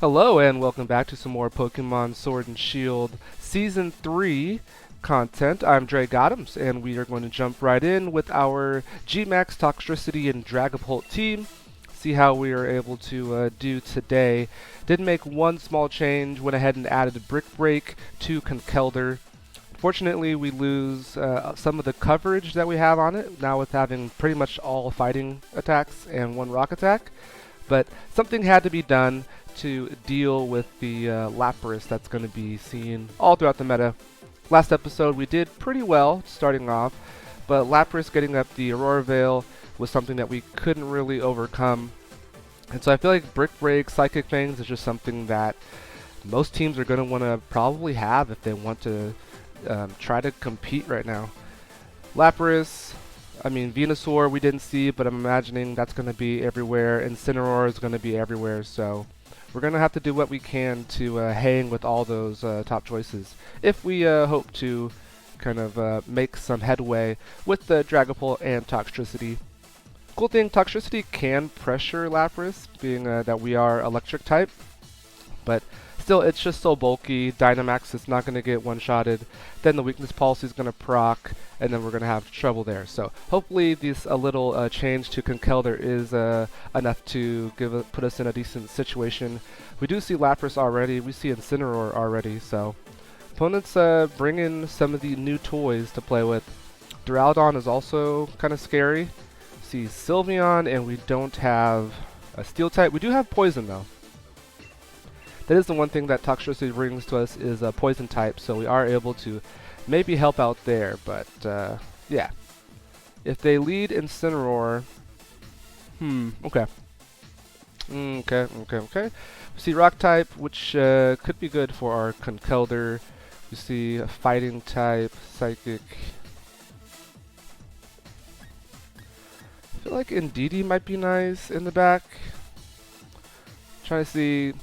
Hello and welcome back to some more Pokemon Sword and Shield Season 3 content. I'm Dre Goddams, and we are going to jump right in with our G-Max Toxtricity and Dragapult team. See how we are able to do today. Did make one small change, went ahead and added Brick Break to Conkeldurr. Fortunately, we lose some of the coverage that we have on it, now with having pretty much all fighting attacks and one rock attack. But something had to be done to deal with the Lapras that's going to be seen all throughout the meta. Last episode we did pretty well starting off, but Lapras getting up the Aurora Veil was something that we couldn't really overcome. And so I feel like Brick Break, Psychic Fangs is just something that most teams are going to want to probably have if they want to try to compete right now. Lapras, Venusaur we didn't see, but I'm imagining that's going to be everywhere. Incineroar is going to be everywhere, so we're going to have to do what we can to hang with all those top choices if we hope to kind of make some headway with the Dragapult and Toxtricity. Cool thing, Toxtricity can pressure Lapras, being that we are electric type, but still, it's just so bulky. Dynamax is not going to get one-shotted. Then the Weakness Pulse is going to proc, and then we're going to have trouble there. So hopefully this a little change to Conkeldurr is enough to put us in a decent situation. We do see Lapras already. We see Incineroar already. So opponents bring in some of the new toys to play with. Duraludon is also kind of scary. See Sylveon, and we don't have a Steel type. We do have Poison though. That is the one thing that Toxtricity brings to us is a poison type, so we are able to maybe help out there, but yeah. If they lead Incineroar, okay. Okay. We see Rock type, which could be good for our Conkeldurr. We see a Fighting type, Psychic. I feel like Indeedee might be nice in the back. Trying to see.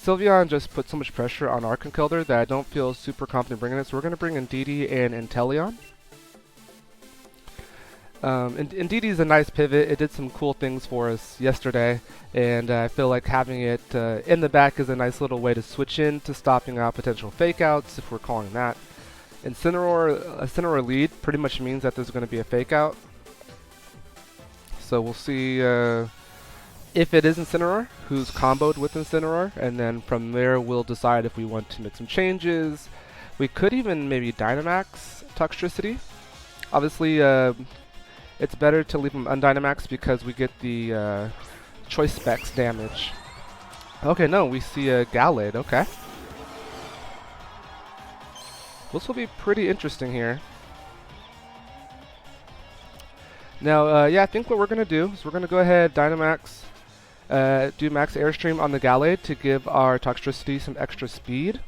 Sylveon just put so much pressure on our Conkeldurr that I don't feel super confident bringing it, so we're going to bring Indeedee and Inteleon. Indeedee is a nice pivot. It did some cool things for us yesterday, and I feel like having it in the back is a nice little way to switch in to stopping out potential fake outs, if we're calling that. Incineroar lead pretty much means that there's going to be a fake out. So we'll see if it is Incineroar, who's comboed with Incineroar, and then from there we'll decide if we want to make some changes. We could even maybe Dynamax Toxtricity. Obviously, it's better to leave him undynamax because we get the choice specs damage. Okay, no, we see a Gallade, okay. This will be pretty interesting here. Now, yeah, I think what we're going to do is we're going to go ahead, Dynamax, do max Airstream on the Gallade to give our Toxtricity some extra speed.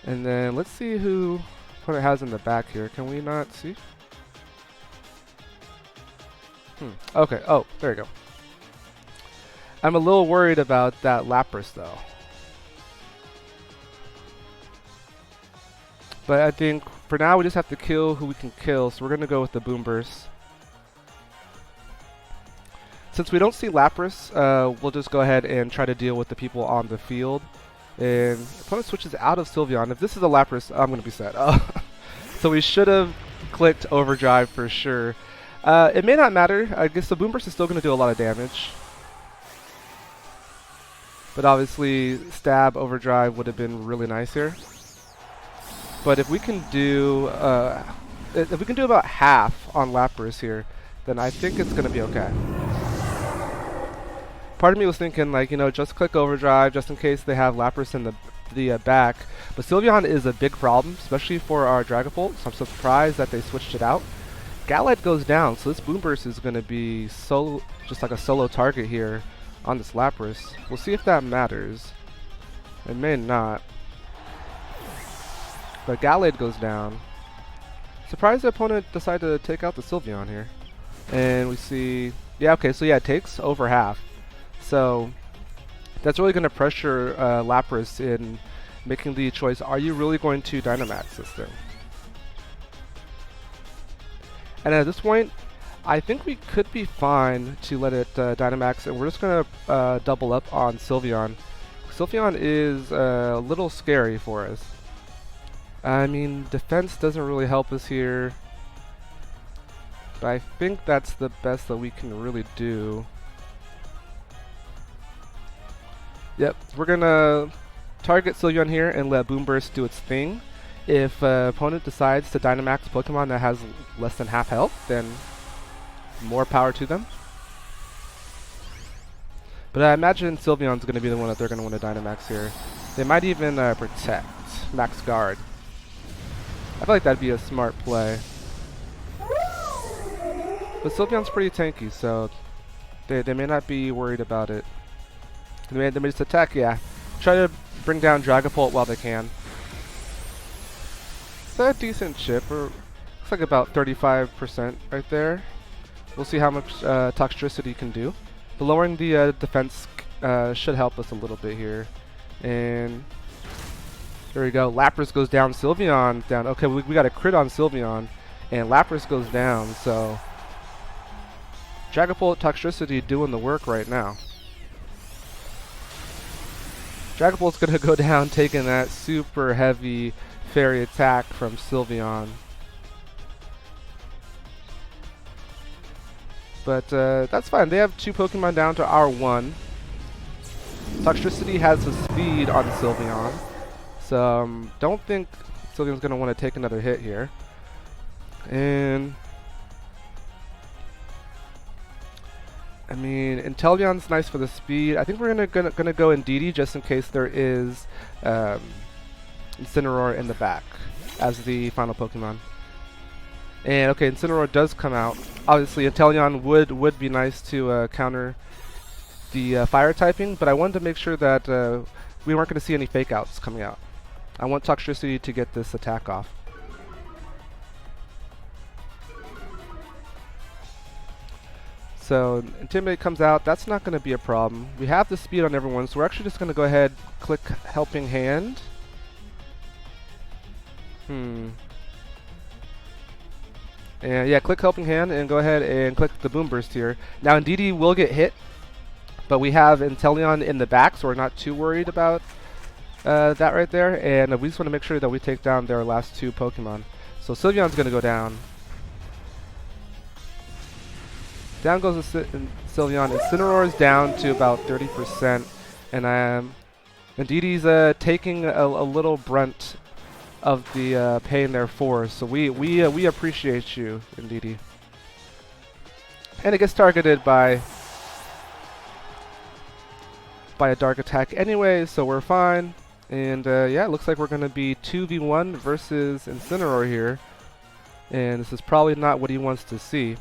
And then let's see who opponent has in the back here. Can we not see? Okay, oh, there you go. I'm a little worried about that Lapras though. But I think for now we just have to kill who we can kill, so we're going to go with the Boom Burst. Since we don't see Lapras, we'll just go ahead and try to deal with the people on the field. And opponent switches out of Sylveon. If this is a Lapras, I'm going to be sad. So we should have clicked Overdrive for sure. It may not matter. I guess the Boom Burst is still going to do a lot of damage. But obviously, Stab Overdrive would have been really nice here. But if we can do about half on Lapras here, then I think it's going to be okay. Part of me was thinking, like, you know, just click Overdrive just in case they have Lapras in the back. But Sylveon is a big problem, especially for our Dragapult, so I'm surprised that they switched it out. Gallade goes down, so this Boom Burst is going to be just like a solo target here on this Lapras. We'll see if that matters. It may not. But Gallade goes down. Surprised the opponent decided to take out the Sylveon here. And we see, yeah, okay, so yeah, it takes over half. So that's really going to pressure Lapras in making the choice, are you really going to Dynamax this thing? And at this point, I think we could be fine to let it Dynamax, and we're just going to double up on Sylveon. Sylveon is a little scary for us. I mean, defense doesn't really help us here, but I think that's the best that we can really do. Yep, we're going to target Sylveon here and let Boom Burst do its thing. If opponent decides to Dynamax Pokemon that has less than half health, then more power to them. But I imagine Sylveon's going to be the one that they're going to want to Dynamax here. They might even protect, max guard. I feel like that'd be a smart play. But Sylveon's pretty tanky, so they may not be worried about it. They may just attack, yeah. Try to bring down Dragapult while they can. It's a decent chip, or looks like about 35% right there. We'll see how much Toxtricity can do. But lowering the defense should help us a little bit here. And there we go. Lapras goes down. Sylveon down. Okay, we got a crit on Sylveon. And Lapras goes down. So Dragapult, Toxtricity doing the work right now. Dragapult's going to go down taking that super heavy fairy attack from Sylveon. But that's fine. They have 2 Pokemon down to our 1. Toxtricity has the speed on Sylveon. So don't think Sylveon's going to want to take another hit here. And I mean, Inteleon's nice for the speed. I think we're gonna go Indeedee just in case there is Incineroar in the back as the final Pokemon. And okay, Incineroar does come out. Obviously, Inteleon would be nice to counter the fire typing, but I wanted to make sure that we weren't going to see any fake outs coming out. I want Toxtricity to get this attack off. So Intimidate comes out. That's not going to be a problem. We have the speed on everyone, so we're actually just going to go ahead, click Helping Hand. And yeah, click Helping Hand and go ahead and click the Boom Burst here. Now Indeedee will get hit, but we have Inteleon in the back, so we're not too worried about that right there. And we just want to make sure that we take down their last 2 Pokemon. So Sylveon's going to go down. Down goes Sylveon. Incineroar is down to about 30%, and Indeedee's taking a little brunt of the pain there for us. So we appreciate you, Indeedee. And it gets targeted by a dark attack anyway, so we're fine. And yeah, it looks like we're going to be 2v1 versus Incineroar here, and this is probably not what he wants to see.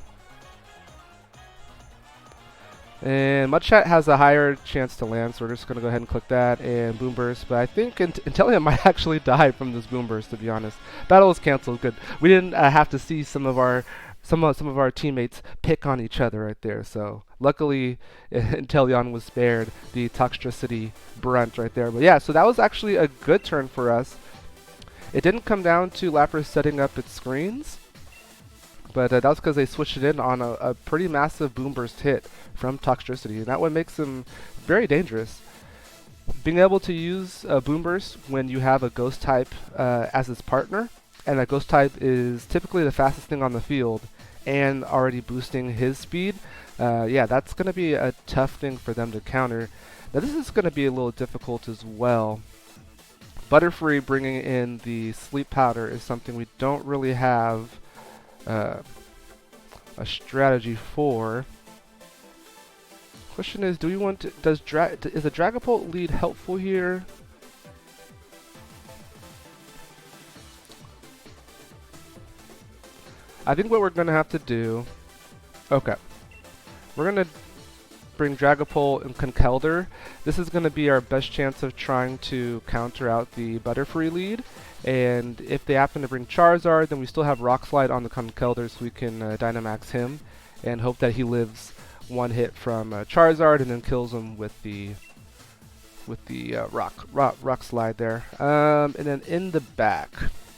And Mudshot has a higher chance to land, so we're just going to go ahead and click that and Boom Burst. But I think Inteleon might actually die from this Boom Burst, to be honest. Battle was canceled. Good. We didn't have to see some of our teammates pick on each other right there. So luckily, Inteleon was spared the Toxtricity brunt right there. But yeah, so that was actually a good turn for us. It didn't come down to Lapras setting up its screens, but that was because they switched it in on a pretty massive Boom Burst hit from Toxtricity, and that one makes him very dangerous. Being able to use a Boom Burst when you have a Ghost type as its partner, and that Ghost type is typically the fastest thing on the field, and already boosting his speed, yeah, that's going to be a tough thing for them to counter. Now this is going to be a little difficult as well. Butterfree bringing in the Sleep Powder is something we don't really have a strategy for. Question is, do we want to, is a Dragapult lead helpful here? I think what we're going to have to do, okay, we're going to bring Dragapult and Conkeldurr. This is going to be our best chance of trying to counter out the Butterfree lead. And if they happen to bring Charizard, then we still have Rock Slide on the Conkeldurr, so we can Dynamax him and hope that he lives one hit from Charizard and then kills him with the rock Slide there. And then in the back,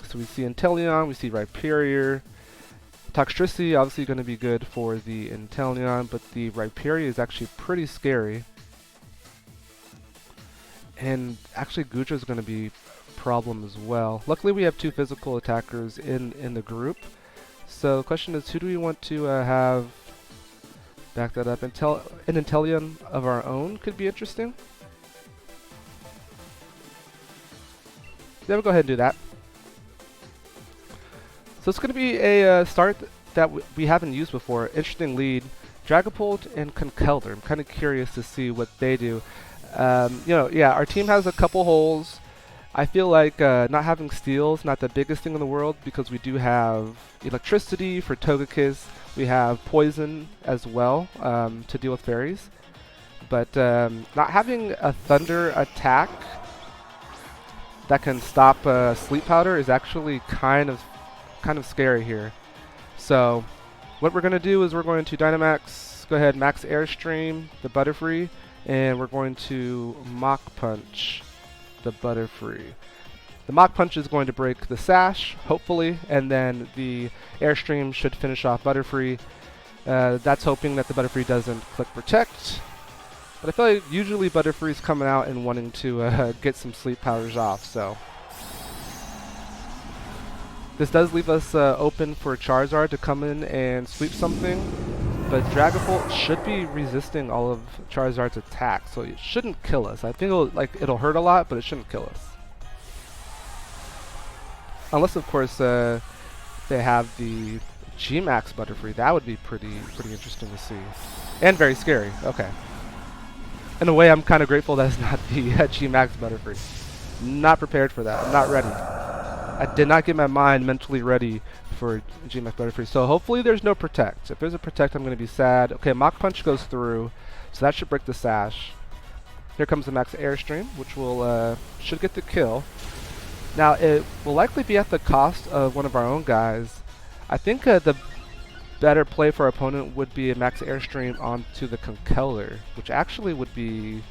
so we see Inteleon, we see Rhyperior. Toxtricity obviously going to be good for the Inteleon, but the Rhyperior is actually pretty scary. And actually Gutra is going to be a problem as well. Luckily we have two physical attackers in the group. So the question is, who do we want to have back that up? An Inteleon of our own could be interesting. Yeah, we'll go ahead and do that. So it's going to be a start that we haven't used before. Interesting lead. Dragapult and Conkeldurr. I'm kind of curious to see what they do. Yeah, our team has a couple holes. I feel like not having Steel is not the biggest thing in the world because we do have Electricity for Togekiss. We have Poison as well to deal with fairies. But not having a Thunder attack that can stop Sleep Powder is actually kind of scary here. So what we're going to do is we're going to Dynamax, go ahead, max Airstream the Butterfree, and we're going to Mach Punch the Butterfree. The Mach Punch is going to break the Sash, hopefully, and then the Airstream should finish off Butterfree. That's hoping that the Butterfree doesn't click Protect. But I feel like usually Butterfree's coming out and wanting to get some Sleep Powders off, so. This does leave us open for Charizard to come in and sweep something, but Dragapult should be resisting all of Charizard's attacks, so it shouldn't kill us. I think it'll hurt a lot, but it shouldn't kill us. Unless, of course, they have the G-Max Butterfree. That would be pretty interesting to see. And very scary. Okay. In a way, I'm kind of grateful that it's not the G-Max Butterfree. Not prepared for that. I'm not ready. I did not get my mind mentally ready for G-Max Butterfree. So hopefully there's no Protect. If there's a Protect, I'm going to be sad. Okay, Mach Punch goes through, so that should break the Sash. Here comes the Max Airstream, which will should get the kill. Now, it will likely be at the cost of one of our own guys. I think the better play for our opponent would be a Max Airstream onto the Conkeldurr, which actually would be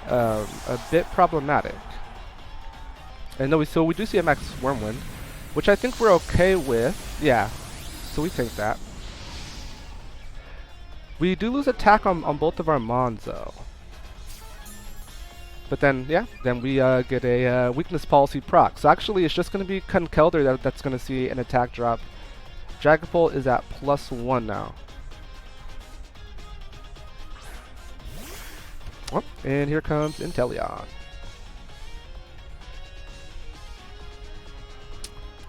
a bit problematic. And so we do see a Max Wormwind, which I think we're okay with. Yeah, so we take that. We do lose attack on both of our Mons, though. But then, yeah, then we get a weakness policy proc. So actually, it's just going to be Conkeldurr that's going to see an attack drop. Dragapult is at +1 now. Oh, and here comes Inteleon.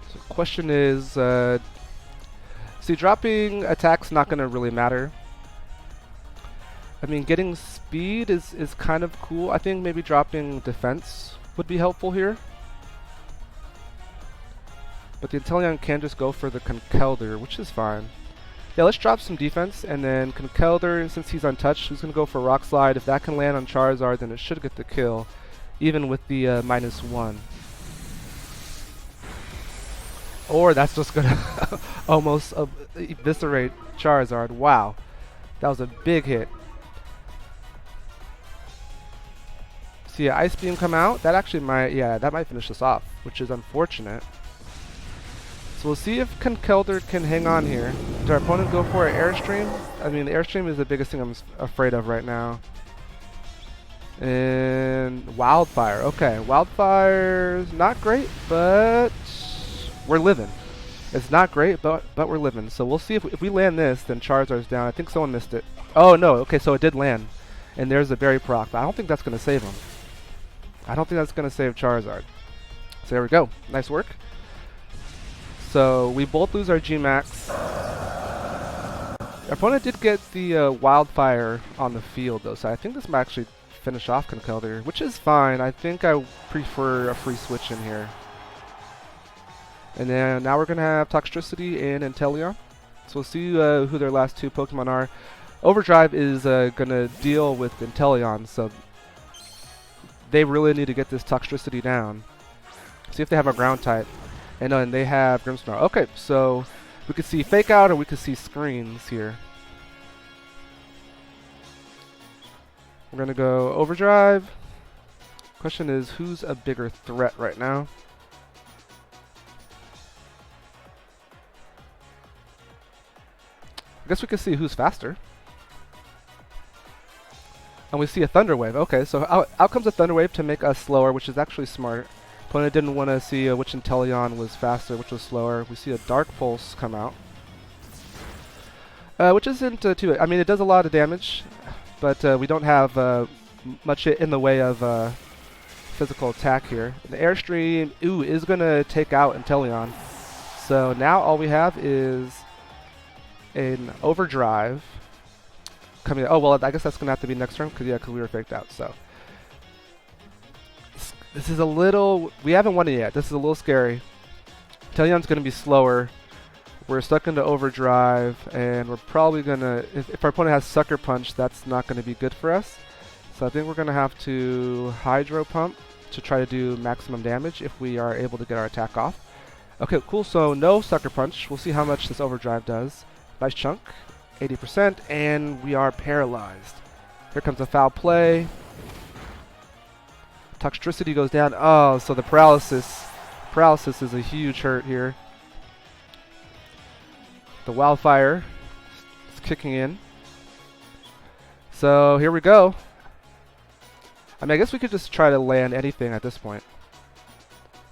So the question is, see, dropping attack's not going to really matter. I mean, getting speed is kind of cool. I think maybe dropping defense would be helpful here. But the Inteleon can just go for the Conkeldurr, which is fine. Yeah, let's drop some defense, and then Conkeldurr, since he's untouched, he's going to go for Rock Slide. If that can land on Charizard, then it should get the kill, even with the -1. Or that's just going to almost eviscerate Charizard. Wow. That was a big hit. See, Ice Beam come out. That actually might, yeah, that might finish us off, which is unfortunate. So we'll see if Conkeldurr can hang on here. Does our opponent go for an Airstream? I mean, the Airstream is the biggest thing I'm afraid of right now. And Wildfire. Okay, Wildfire's not great, but we're living. It's not great, but we're living. So we'll see if we land this, then Charizard's down. I think someone missed it. Oh, no. Okay, so it did land. And there's a Berry proc, but I don't think that's going to save him. I don't think that's going to save Charizard. So there we go. Nice work. So we both lose our G-Max. Our opponent did get the Wildfire on the field, though, so I think this might actually finish off Conkeldurr, which is fine. I think I prefer a free switch in here. And then now we're going to have Toxtricity and Inteleon. So we'll see who their last two Pokemon are. Overdrive is going to deal with Inteleon, so they really need to get this Toxtricity down. See if they have a ground type. And they have Grimmsnarl. Okay, so we could see Fake Out or we could see Screens here. We're going to go Overdrive. Question is, who's a bigger threat right now? guess we can see who's faster. And we see a Thunder Wave. Okay, so out comes a Thunder Wave to make us slower, which is actually smart. Opponent didn't want to see which Inteleon was faster, which was slower. We see a Dark Pulse come out. Which isn't too... I mean, it does a lot of damage, but we don't have much in the way of physical attack here. The Airstream, is going to take out Inteleon. So now all we have is an Overdrive coming. Oh, well, I guess that's going to have to be next turn, because we were faked out. So this is a little... We haven't won it yet. This is a little scary. Inteleon's going to be slower. We're stuck into Overdrive, and we're probably going to... If our opponent has Sucker Punch, that's not going to be good for us. So I think we're going to have to Hydro Pump to try to do maximum damage if we are able to get our attack off. Okay, cool. So no Sucker Punch. We'll see how much this Overdrive does. Nice chunk. 80%, and we are paralyzed. Here comes a foul play. Toxtricity goes down. Oh, so the paralysis is a huge hurt here. The Wildfire is kicking in. So here we go. I mean, I guess we could just try to land anything at this point.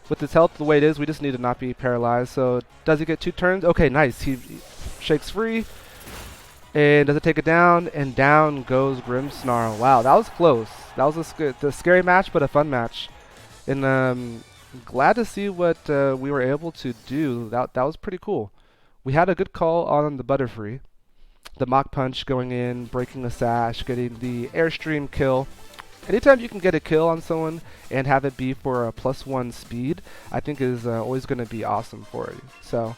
With his health the way it is, we just need to not be paralyzed. So does he get 2 turns? Okay, nice. He shakes free. And does it take it down? And down goes Grimmsnarl. Wow, that was close. That was a scary match, but a fun match. And glad to see what we were able to do. That was pretty cool. We had a good call on the Butterfree. The Mach Punch going in, breaking the sash, getting the Airstream kill. Anytime you can get a kill on someone and have it be for a +1 speed, I think is always going to be awesome for you. So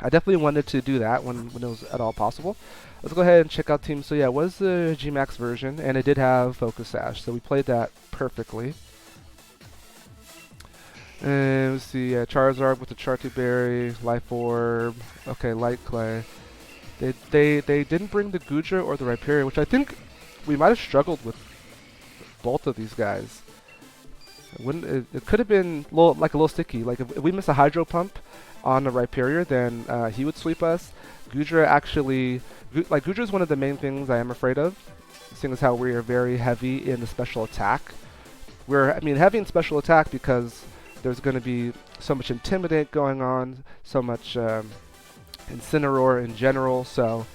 I definitely wanted to do that when it was at all possible. Let's go ahead and check out teams. So yeah, it was the Gmax version, and it did have Focus Sash, so we played that perfectly. And let's see, Charizard with the Chartu Berry, Life Orb, okay, Light Clay. They didn't bring the Goodra or the Rhyperior, which I think we might have struggled with both of these guys. It could have been a little sticky. Like if we miss a Hydro Pump on the Rhyperior, then he would sweep us. Goodra actually, Goodra is one of the main things I am afraid of, seeing as how we are very heavy in the special attack. We're heavy in special attack because there's going to be so much Intimidate going on, so much Incineroar in general. So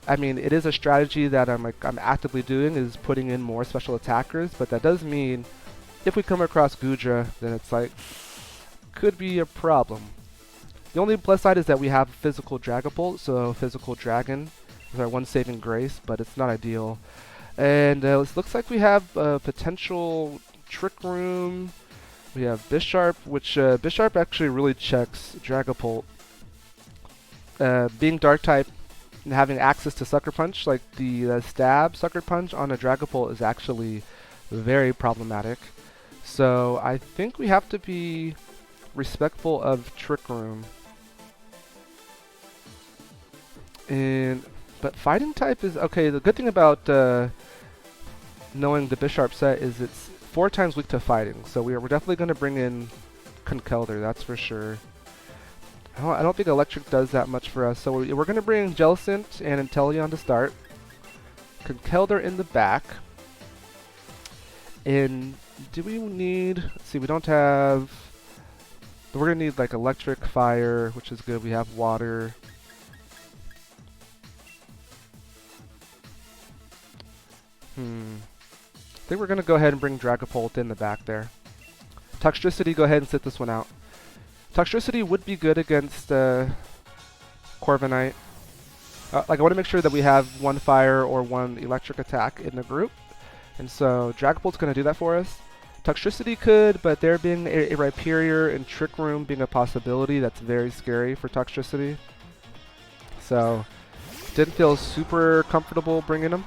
I mean, it is a strategy that I'm actively doing, is putting in more special attackers, but that does mean if we come across Goodra, then it's could be a problem. The only plus side is that we have physical Dragapult, so physical Dragon is our one saving grace, but it's not ideal. And it looks like we have potential Trick Room. We have Bisharp, which Bisharp actually really checks Dragapult. Being Dark type and having access to Sucker Punch, like the stab Sucker Punch on a Dragapult, is actually very problematic. So I think we have to be respectful of Trick Room. But Fighting type is okay. The good thing about knowing the Bisharp set is it's 4 times weak to Fighting. So we're definitely going to bring in Conkeldurr, that's for sure. I don't think Electric does that much for us, so we're going to bring Jellicent and Inteleon to start. Conkeldurr in the back. And do we need... Let's see, we don't have... We're going to need like Electric, Fire, which is good. We have Water. I think we're going to go ahead and bring Dragapult in the back there. Toxtricity, go ahead and sit this one out. Toxtricity would be good against Corviknight. I want to make sure that we have 1 fire or 1 electric attack in the group. And so Dragapult's going to do that for us. Toxtricity could, but there being a Rhyperior and Trick Room being a possibility, that's very scary for Toxtricity. So didn't feel super comfortable bringing him.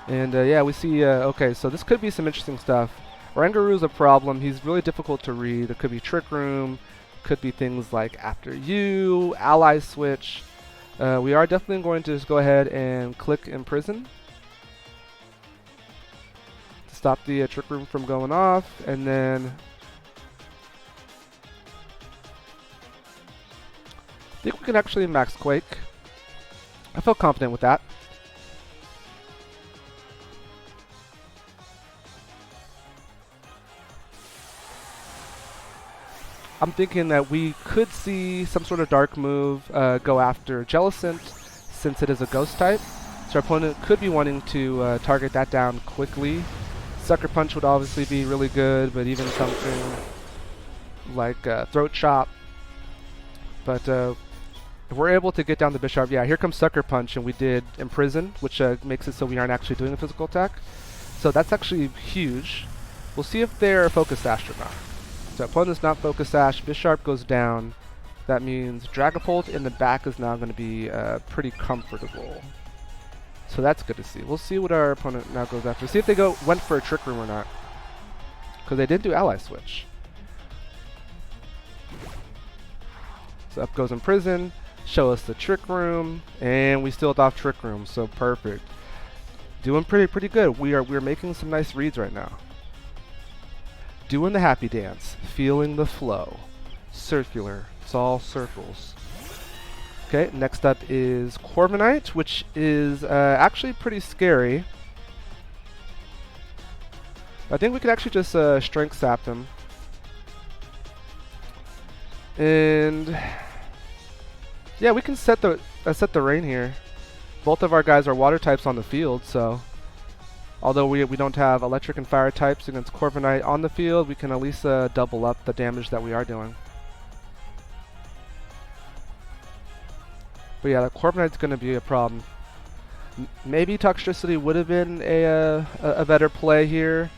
And yeah, we see, okay, so this could be some interesting stuff. Oranguru a problem. He's really difficult to read. It could be Trick Room, could be things like After You, Ally Switch. We are definitely going to just go ahead and click Imprison to stop the Trick Room from going off, and then think we can actually max Quake. I feel confident with that. I'm thinking that we could see some sort of dark move go after Jellicent, since it is a ghost type. So our opponent could be wanting to target that down quickly. Sucker Punch would obviously be really good, but even something like Throat Chop. But if we're able to get down the Bisharp, yeah, here comes Sucker Punch, and we did Imprison, which makes it so we aren't actually doing a physical attack. So that's actually huge. We'll see if they're Focus Sash or not. So opponent's not Focus Sash, Bisharp goes down. That means Dragapult in the back is now going to be pretty comfortable. So that's good to see. We'll see what our opponent now goes after. See if they went for a Trick Room or not. Because they did do Ally Switch. So up goes Imprison. Show us the Trick Room. And we still off Trick Room. So perfect. Doing pretty good. We're making some nice reads right now. Doing the happy dance. Feeling the flow. Circular. It's all circles. Okay, next up is Corviknight, which is actually pretty scary. I think we could actually just Strength Sap him. And yeah, we can set the rain here. Both of our guys are water types on the field, so although we don't have electric and fire types against Corviknight on the field, we can at least double up the damage that we are doing. But yeah, the Corviknight's going to be a problem. Maybe Toxtricity would have been a better play here.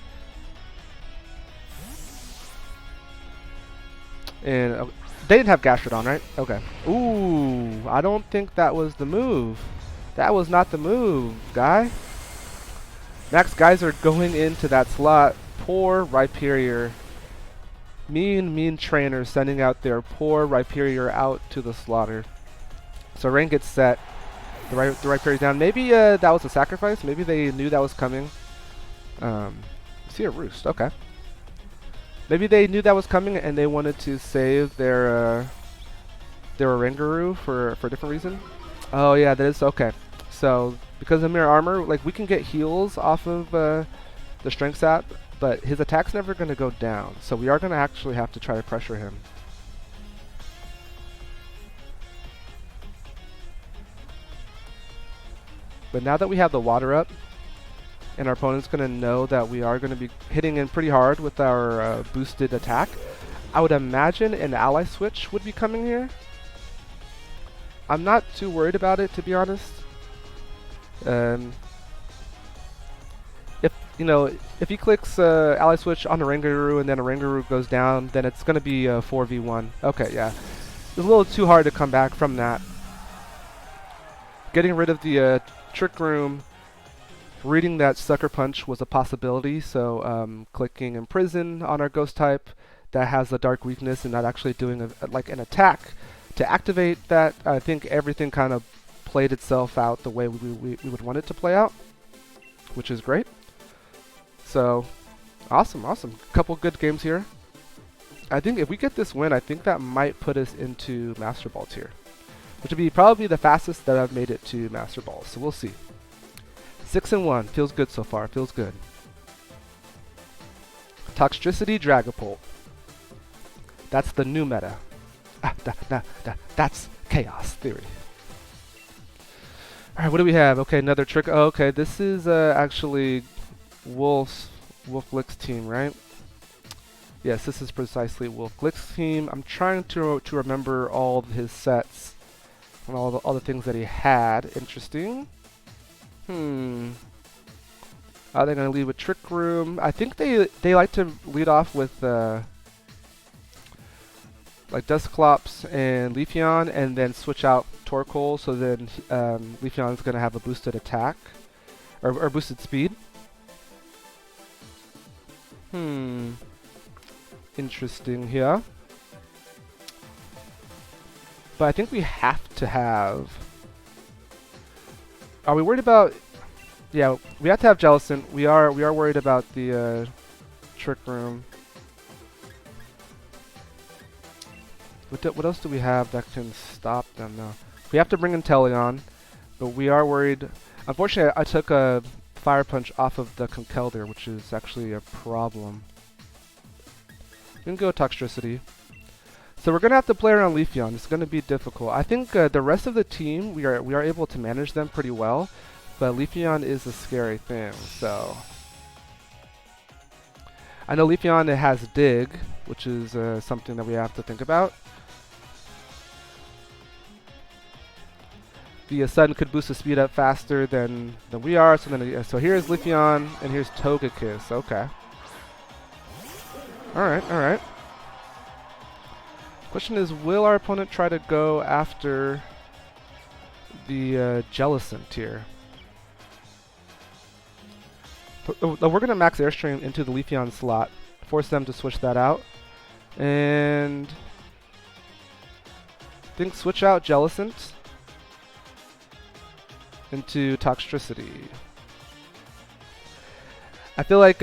And they didn't have Gastrodon, right? Okay. Ooh, I don't think that was the move. That was not the move, guy. Max guys are going into that slot. Poor Rhyperior. Mean trainers sending out their poor Rhyperior out to the slaughter. So rain gets set. The Rhyperior's down. Maybe that was a sacrifice. Maybe they knew that was coming. See a Roost. Okay. Maybe they knew that was coming and they wanted to save their Oranguru for a different reason. Oh yeah, that is okay. So because of Mirror Armor, like we can get heals off of the Strength Sap, but his attack's never going to go down. So we are going to actually have to try to pressure him. But now that we have the water up, and our opponent's going to know that we are going to be hitting in pretty hard with our boosted attack, I would imagine an Ally Switch would be coming here. I'm not too worried about it, to be honest. If he clicks Ally Switch on Oranguru and then Oranguru goes down, then it's going to be 4v1. Okay, yeah. It's a little too hard to come back from that. Getting rid of the Trick Room, reading that Sucker Punch was a possibility, so clicking Imprison on our Ghost type that has the Dark Weakness and not actually doing like an attack to activate that. I think everything kind of played itself out the way we would want it to play out, which is great. So awesome. Couple good games here. I think if we get this win, I think that might put us into Master Ball tier, which would be probably the fastest that I've made it to Master Balls. So we'll see. 6-1 feels good so far. Feels good. Toxtricity Dragapult. That's the new meta. That's Chaos Theory. All right, what do we have? Okay, another trick. Oh, okay, this is actually Wolf Glick's team, right? Yes, this is precisely Wolf Glick's team. I'm trying to remember all of his sets and all the things that he had. Interesting. Are they going to lead with Trick Room? I think they like to lead off with like Dusclops and Leafeon, and then switch out Torkoal, so then Leafeon is going to have a boosted attack or boosted speed. Interesting here. But I think we have to have... Are we worried about... Yeah, we have to have Jellicent. We are worried about the Trick Room. What else do we have that can stop them though? We have to bring in Teleon, but we are worried. Unfortunately, I took a Fire Punch off of the Conkeldurr, which is actually a problem. We can go Toxtricity. So we're gonna have to play around Leafeon. It's gonna be difficult. I think the rest of the team we are able to manage them pretty well, but Leafeon is a scary thing. So I know Leafeon it has Dig, which is something that we have to think about. The Sudden could boost the speed up faster than we are. So here's Leafeon and here's Togekiss. Okay. All right. Question is, will our opponent try to go after the Jellicent here? We're going to max Airstream into the Leafeon slot, force them to switch that out, and I think switch out Jellicent into Toxtricity. I feel like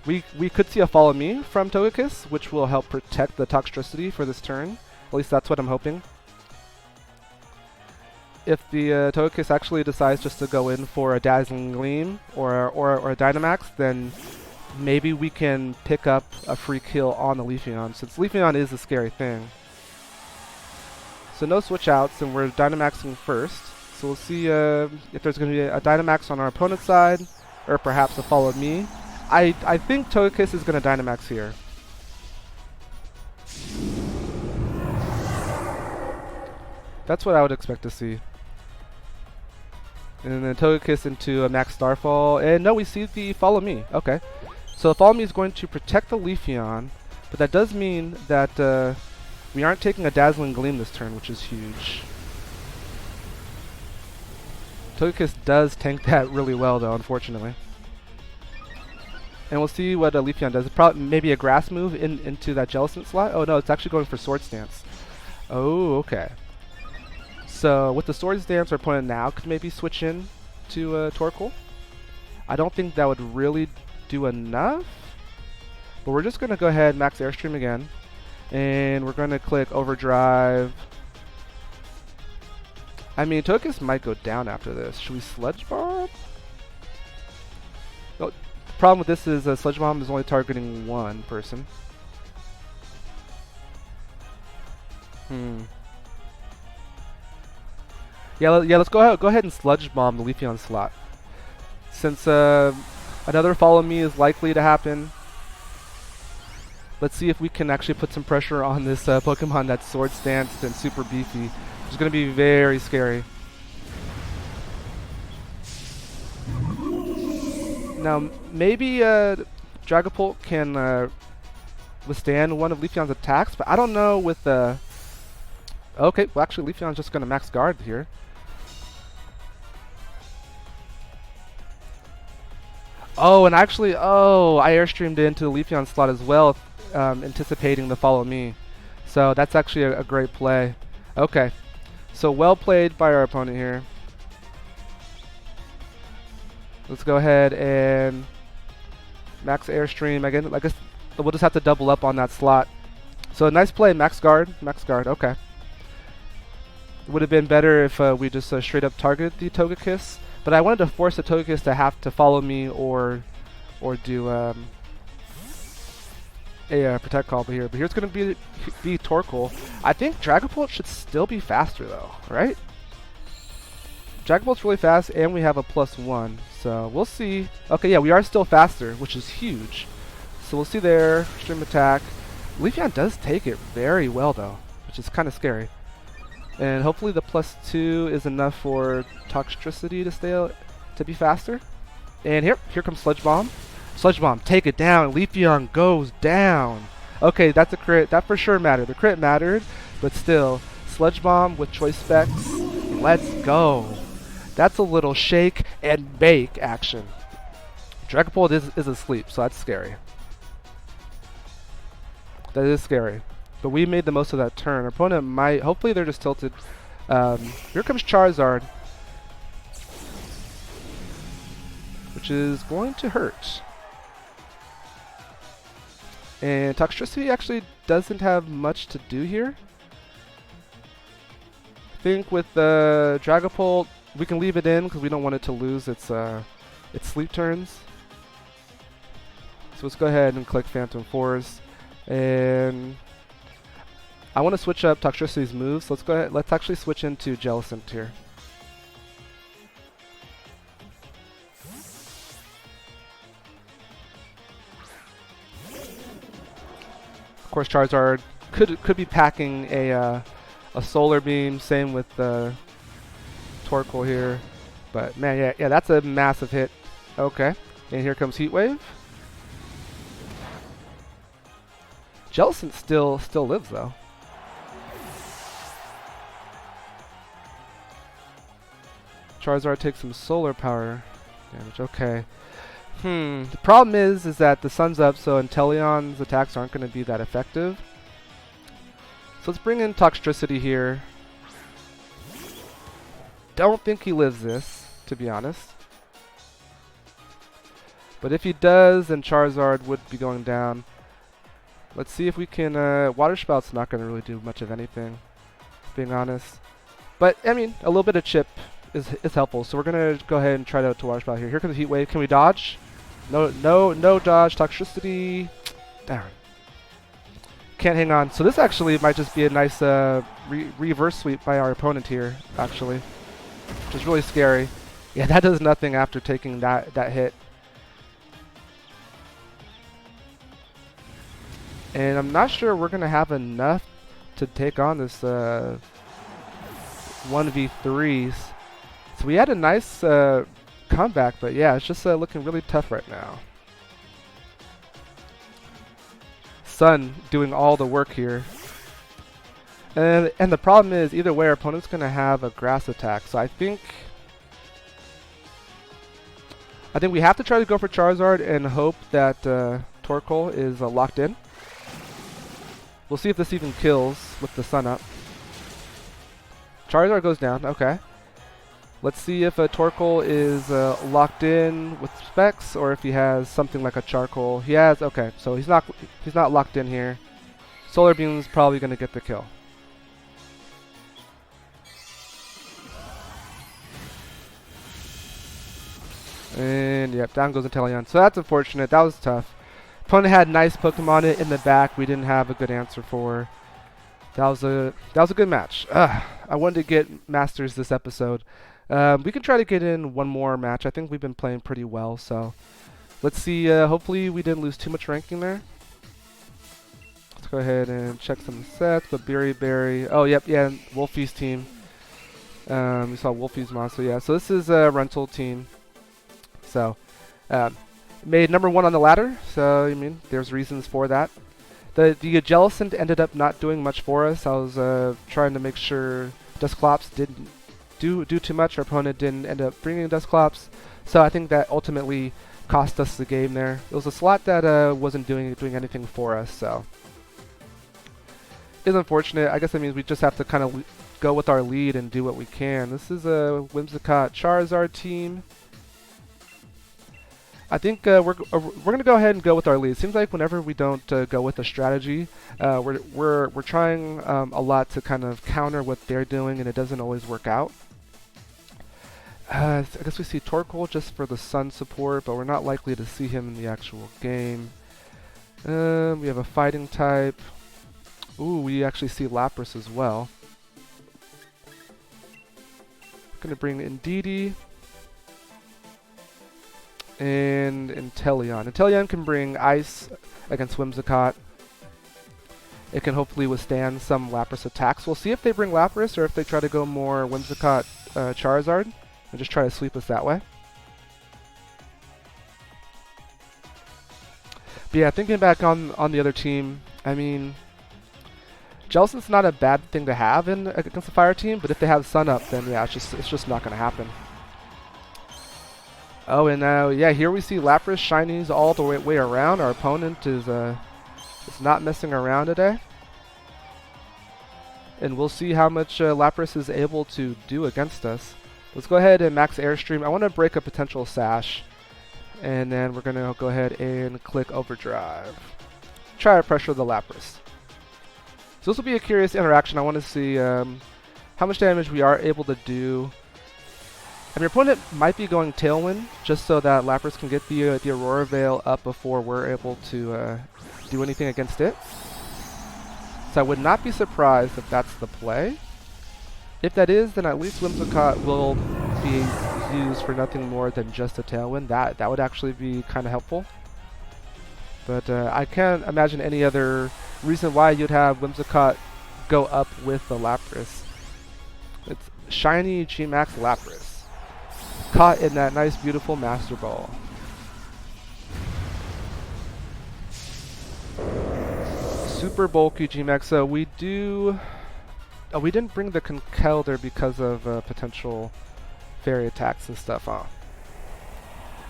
we could see a Follow Me from Togekiss, which will help protect the Toxtricity for this turn. At least that's what I'm hoping. If the Togekiss actually decides just to go in for a Dazzling Gleam or a Dynamax, then maybe we can pick up a free kill on the Leafeon, since Leafeon is a scary thing. So no switch outs, and we're Dynamaxing first. So we'll see if there's going to be a Dynamax on our opponent's side, or perhaps a Follow Me. I think Togekiss is going to Dynamax here. That's what I would expect to see. And then Togekiss into a Max Starfall. And no, we see the Follow Me. Okay. So Follow Me is going to protect the Leafeon, but that does mean that we aren't taking a Dazzling Gleam this turn, which is huge. Togekiss does tank that really well, though, unfortunately. And we'll see what Leafeon does. Probably maybe a Grass move into that Jellicent slot. Oh no, it's actually going for Swords Dance. Oh, okay. So with the Swords Dance, our opponent now could maybe switch in to Torkoal. I don't think that would really do enough. But we're just going to go ahead and max Airstream again. And we're going to click Overdrive. I mean, Togekiss might go down after this. Should we Sludge Bomb? No, the problem with this is Sludge Bomb is only targeting one person. Yeah, let's go ahead and Sludge Bomb the Leafeon slot. Since another Follow Me is likely to happen, let's see if we can actually put some pressure on this Pokemon that's Swords Danced and super beefy. It's going to be very scary. Now, maybe Dragapult can withstand one of Leafeon's attacks, but I don't know with the... Okay, well actually Leafeon's just going to max guard here. Oh, and actually, I Airstreamed into the Leafeon slot as well, anticipating the Follow Me. So that's actually a great play. Okay. So well played by our opponent here. Let's go ahead and max Airstream again. I guess we'll just have to double up on that slot. So nice play, max guard, okay. It would have been better if we just straight up targeted the Togekiss, but I wanted to force the Togekiss to have to Follow Me or do a Protect Call here. But here's going to be Torkoal. I think Dragapult should still be faster though, right? Dragapult's really fast, and we have a +1, so we'll see. Okay, yeah, we are still faster, which is huge. So we'll see there. Extreme attack. Leafeon does take it very well though, which is kind of scary. And hopefully the +2 is enough for Toxtricity to be faster. And here comes Sludge Bomb. Sludge Bomb, take it down. Leafeon goes down. Okay, that's a crit. That for sure mattered. The crit mattered, but still, Sludge Bomb with Choice Specs. Let's go. That's a little shake and bake action. Dragapult is asleep, so that's scary. That is scary. But we made the most of that turn. Our opponent might... Hopefully they're just tilted. Here comes Charizard, which is going to hurt. And Toxtricity actually doesn't have much to do here. I think with Dragapult, we can leave it in because we don't want it to lose its sleep turns. So let's go ahead and click Phantom Force. And I want to switch up Toxtricity's moves. So let's go ahead. Let's actually switch into Jellicent here. Of course, Charizard could be packing a Solar Beam. Same with Torkoal here. But man, yeah, that's a massive hit. Okay, and here comes Heat Wave. Jellicent still lives though. Charizard takes some solar power damage. Okay. The problem is that the sun's up, so Inteleon's attacks aren't going to be that effective. So let's bring in Toxtricity here. Don't think he lives this, to be honest. But if he does, then Charizard would be going down. Let's see if we can... Water Spout's not going to really do much of anything, being honest. But, I mean, a little bit of chip is helpful. So we're going to go ahead and try to Water Spout here. Here comes the Heat Wave. Can we dodge? No dodge. Toxtricity. Darn. Can't hang on. So this actually might just be a nice reverse sweep by our opponent here, actually. Which is really scary. Yeah, that does nothing after taking that hit. And I'm not sure we're going to have enough to take on this 1v3s. So we had a nice comeback, but yeah, it's just looking really tough right now. Sun doing all the work here. And the problem is, either way, our opponent's going to have a grass attack. So I think we have to try to go for Charizard and hope that Torkoal is locked in. We'll see if this even kills with the sun up. Charizard goes down. Okay. Let's see if Torkoal is locked in with specs, or if he has something like a charcoal. He has. Okay, so he's not locked in here. Solar Beam's probably going to get the kill. And yep, down goes Inteleon. So that's unfortunate. That was tough. Opponent had nice Pokemon in the back. We didn't have a good answer for. That was a good match. I wanted to get Masters this episode. We can try to get in one more match. I think we've been playing pretty well. So let's see. Hopefully we didn't lose too much ranking there. Let's go ahead and check some sets. But Berry. Oh yep, yeah. Wolfie's team. We saw Wolfie's monster. Yeah. So this is a rental team. So. Made number 1 on the ladder, so I mean, there's reasons for that. The Jellicent ended up not doing much for us. I was trying to make sure Dusclops didn't do too much. Our opponent didn't end up bringing Dusclops, so I think that ultimately cost us the game there. It was a slot that wasn't doing anything for us, so it's unfortunate. I guess that means we just have to kind of go with our lead and do what we can. This is a Whimsicott Charizard team. I think we're gonna go ahead and go with our lead. Seems like whenever we don't go with a strategy, we're trying a lot to kind of counter what they're doing, and it doesn't always work out. I guess we see Torkoal just for the sun support, but we're not likely to see him in the actual game. We have a fighting type. Ooh, we actually see Lapras as well. Gonna bring in Indeedee. And Inteleon. Inteleon can bring Ice against Whimsicott. It can hopefully withstand some Lapras attacks. We'll see if they bring Lapras or if they try to go more Whimsicott Charizard and just try to sweep us that way. But yeah, thinking back on the other team, I mean, Jellicent's not a bad thing to have against the fire team, but if they have Sun Up, then yeah, it's just not going to happen. Oh, and yeah, here we see Lapras shinies all the way around. Our opponent is not messing around today. And we'll see how much Lapras is able to do against us. Let's go ahead and max Airstream. I want to break a potential Sash. And then we're going to go ahead and click Overdrive. try to pressure the Lapras. So this will be a curious interaction. I want to see how much damage we are able to do. And your opponent might be going Tailwind just so that Lapras can get the Aurora Veil up before we're able to do anything against it. So I would not be surprised if that's the play. If that is, then at least Whimsicott will be used for nothing more than just a Tailwind. That would actually be kind of helpful. But I can't imagine any other reason why you'd have Whimsicott go up with the Lapras. It's shiny G-Max Lapras. Caught in that nice, beautiful Master Ball. Super bulky G-Max. So we do... Oh, we didn't bring the Conkeldurr because of potential fairy attacks and stuff, huh?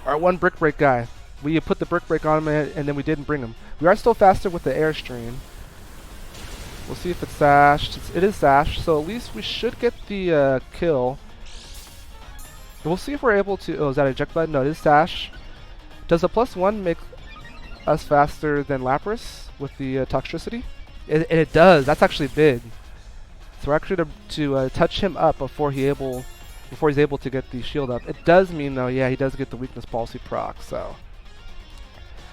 Our one Brick Break guy. We put the Brick Break on him and then we didn't bring him. We are still faster with the Airstream. We'll see if it's sashed. It is sashed, so at least we should get the kill. We'll see if we're able to... Oh, is that eject button? No, it is sash. Does a +1 make us faster than Lapras with the Toxtricity? It does. That's actually big. So we're actually to touch him up before he's able to get the shield up. It does mean though, yeah, he does get the weakness policy proc. So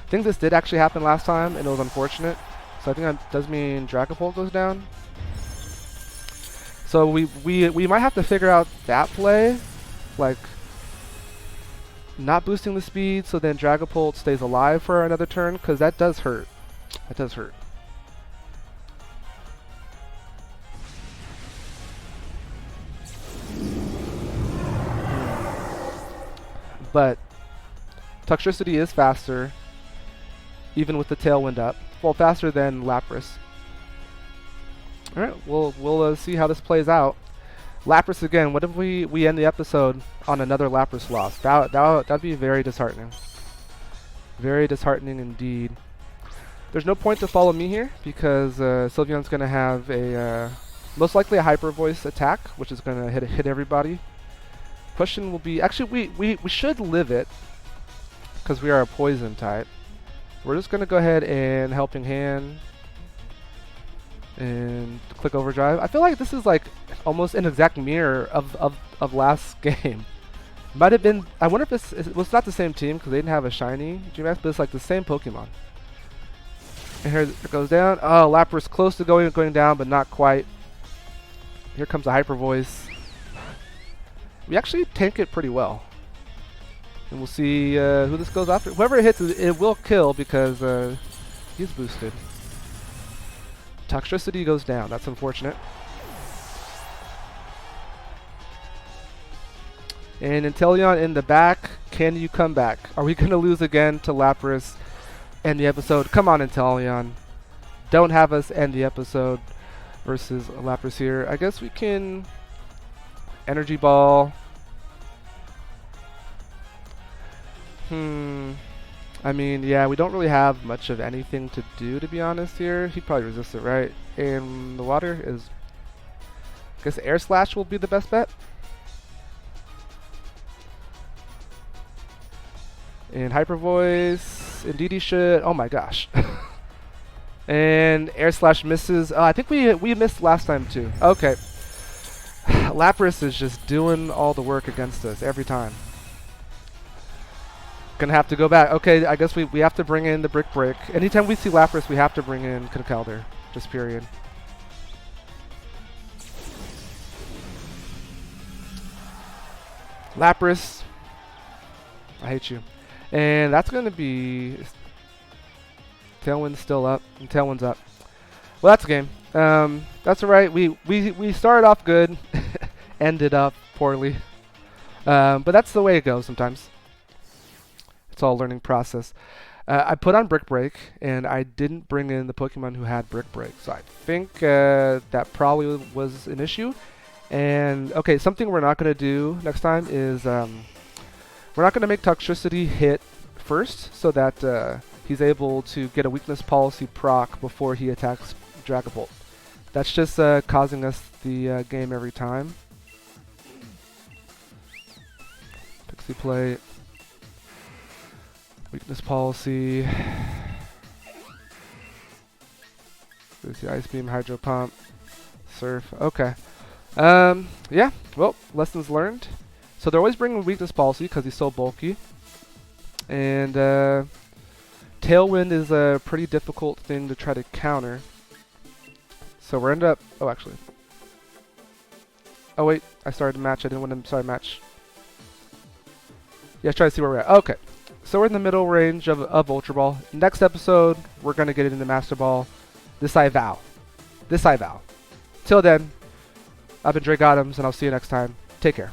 I think this did actually happen last time, and it was unfortunate. So I think that does mean Dragapult goes down. So we might have to figure out that play, like not boosting the speed, so then Dragapult stays alive for another turn, because that does hurt. That does hurt. But Toxtricity is faster, even with the Tailwind up. Well, faster than Lapras. All right, we'll see how this plays out. Lapras again. What if we end the episode on another Lapras loss? That'd be very disheartening. Very disheartening indeed. There's no point to follow me here because Sylveon's gonna have a most likely a Hyper Voice attack, which is gonna hit everybody. Question will be, actually we should live it because we are a poison type. We're just gonna go ahead and Helping Hand and click Overdrive. I feel like this is like almost an exact mirror of last game. Might have been, I wonder if it was not the same team because they didn't have a shiny G-Max, but it's like the same Pokemon. And here it goes down. Oh, Lapras close to going down, but not quite. Here comes a Hyper Voice. We actually tank it pretty well. And we'll see who this goes after. Whoever it hits, it will kill because he's boosted. Toxtricity goes down. That's unfortunate. And Inteleon in the back. Can you come back? Are we going to lose again to Lapras end the episode? Come on, Inteleon. Don't have us end the episode versus Lapras here. I guess we can Energy Ball. I mean, yeah, we don't really have much of anything to do, to be honest here. He'd probably resist it, right? And the water is... I guess Air Slash will be the best bet. And Hyper Voice. Indeed he should. Oh my gosh. And Air Slash misses. I think we missed last time too. Okay. Lapras is just doing all the work against us every time. Gonna have to go back. Okay, I guess we have to bring in the Brick Break. Anytime we see Lapras, we have to bring in Conkeldurr. Just period. Lapras. I hate you. And that's gonna be... Tailwind's still up. And Tailwind's up. Well, that's a game. That's alright. We started off good. Ended up poorly. But that's the way it goes sometimes. It's all a learning process. I put on Brick Break, and I didn't bring in the Pokemon who had Brick Break. So I think that probably was an issue. And, okay, something we're not going to do next time is we're not going to make Toxtricity hit first so that he's able to get a weakness policy proc before he attacks Dragapult. That's just causing us the game every time. Pixie Plate. Weakness policy. Let's see, Ice Beam, Hydro Pump, Surf. Okay. Yeah. Well, lessons learned. So they're always bringing Weakness Policy because he's so bulky. And Tailwind is a pretty difficult thing to try to counter. So we're ended up... Oh, actually. Oh, wait. I started a match. I didn't want to start a match. Yeah, let's try to see where we're at. Okay. So we're in the middle range of Ultra Ball. Next episode, we're going to get into Master Ball. This I vow. This I vow. Till then, I've been Drake Adams, and I'll see you next time. Take care.